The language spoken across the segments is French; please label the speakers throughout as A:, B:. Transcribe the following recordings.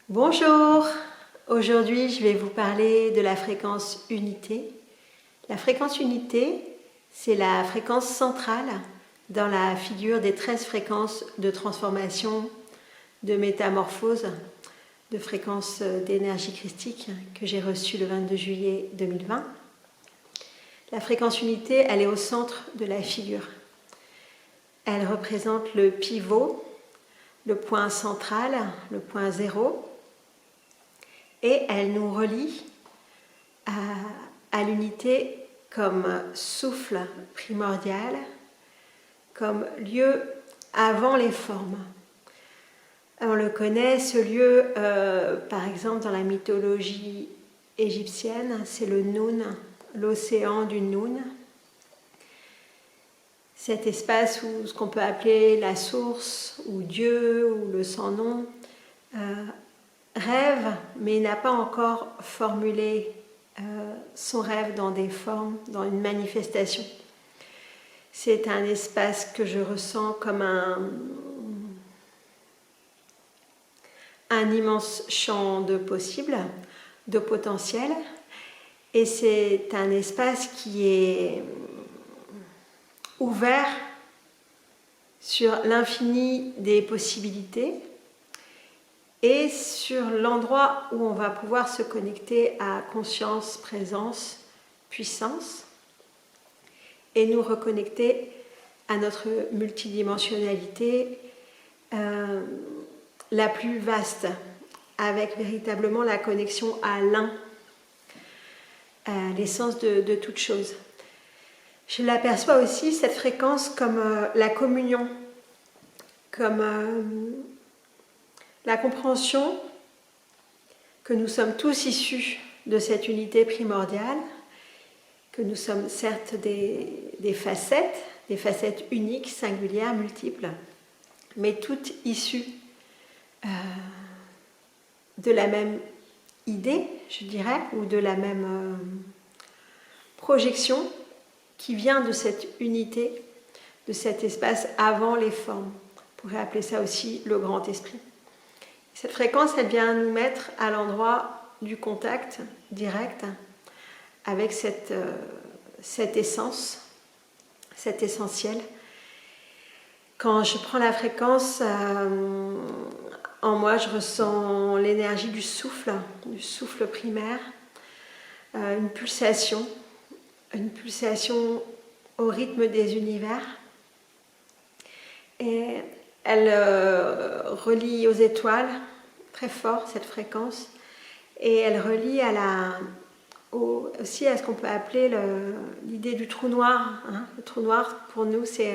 A: Bonjour, aujourd'hui je vais vous parler de la fréquence unité. La fréquence unité, c'est la fréquence centrale dans la figure des 13 fréquences de transformation, de métamorphose, de fréquences d'énergie christique que j'ai reçues le 22 juillet 2020. La fréquence unité, elle est au centre de la figure. Elle représente le pivot, le point central, le point zéro, et elle nous relie à l'unité comme souffle primordial, comme lieu avant les formes. On le connaît, ce lieu, par exemple dans la mythologie égyptienne, c'est le Noun, l'océan du Noun. Cet espace où ce qu'on peut appeler la source, ou Dieu, ou le sans-nom, rêve, mais n'a pas encore formulé son rêve dans des formes, dans une manifestation. C'est un espace que je ressens comme un immense champ de possibles, de potentiel, et c'est un espace qui est ouvert sur l'infini des possibilités et sur l'endroit où on va pouvoir se connecter à conscience, présence, puissance et nous reconnecter à notre multidimensionnalité la plus vaste, avec véritablement la connexion à l'un, à l'essence de toute chose. Je l'aperçois aussi, cette fréquence, comme la communion, comme la compréhension que nous sommes tous issus de cette unité primordiale, que nous sommes certes des facettes uniques, singulières, multiples, mais toutes issues de la même idée, je dirais, ou de la même projection qui vient de cette unité, de cet espace avant les formes. On pourrait appeler ça aussi le grand esprit. Cette fréquence, elle vient nous mettre à l'endroit du contact direct avec cette essence, cet essentiel. Quand je prends la fréquence, en moi, je ressens l'énergie du souffle primaire, une pulsation au rythme des univers. Et elle relie aux étoiles, très fort cette fréquence, et elle relie aussi à ce qu'on peut appeler l'idée du trou noir. Le trou noir, pour nous, c'est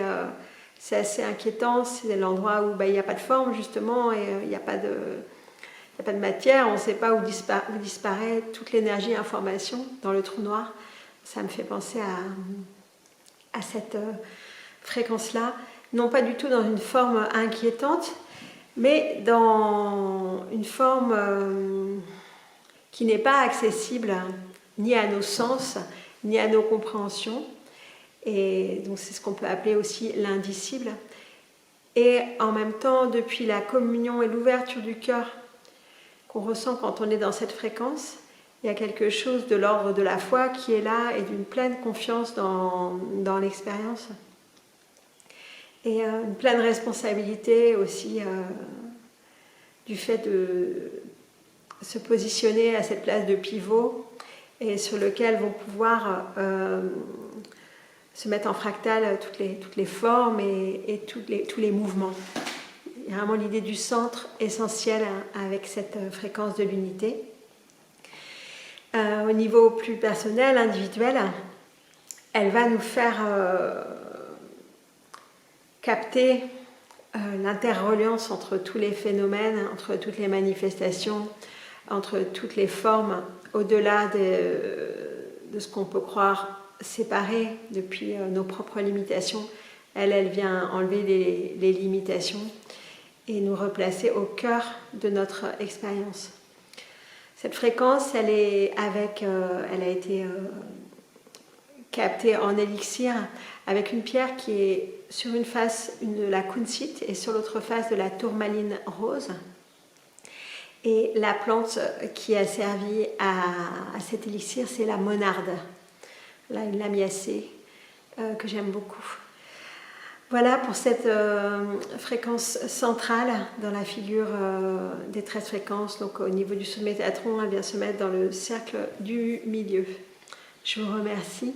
A: assez inquiétant, c'est l'endroit où il n'y a pas de forme, justement, et il n'y a pas de matière, on ne sait pas où disparaît toute l'énergie et information dans le trou noir. Ça me fait penser à cette fréquence-là, non pas du tout dans une forme inquiétante, mais dans une forme qui n'est pas accessible ni à nos sens, ni à nos compréhensions. Et donc c'est ce qu'on peut appeler aussi l'indicible. Et en même temps, depuis la communion et l'ouverture du cœur qu'on ressent quand on est dans cette fréquence, il y a quelque chose de l'ordre de la foi qui est là et d'une pleine confiance dans l'expérience. Et une pleine responsabilité aussi du fait de se positionner à cette place de pivot et sur lequel vont pouvoir se mettre en fractal toutes les formes et tous les mouvements. Il y a vraiment l'idée du centre essentiel avec cette fréquence de l'unité. Au niveau plus personnel, individuel, elle va nous faire capter l'interreliance entre tous les phénomènes, entre toutes les manifestations, entre toutes les formes, au-delà de ce qu'on peut croire séparé depuis nos propres limitations. Elle vient enlever les limitations et nous replacer au cœur de notre expérience. Cette fréquence, elle a été captée en élixir avec une pierre qui est sur une face de la kunzite et sur l'autre face de la tourmaline rose. Et la plante qui a servi à cet élixir, c'est la monarde, là, une lamiacée, que j'aime beaucoup. Voilà pour cette fréquence centrale dans la figure des 13 fréquences. Donc au niveau du sommet Métatron, elle vient se mettre dans le cercle du milieu. Je vous remercie.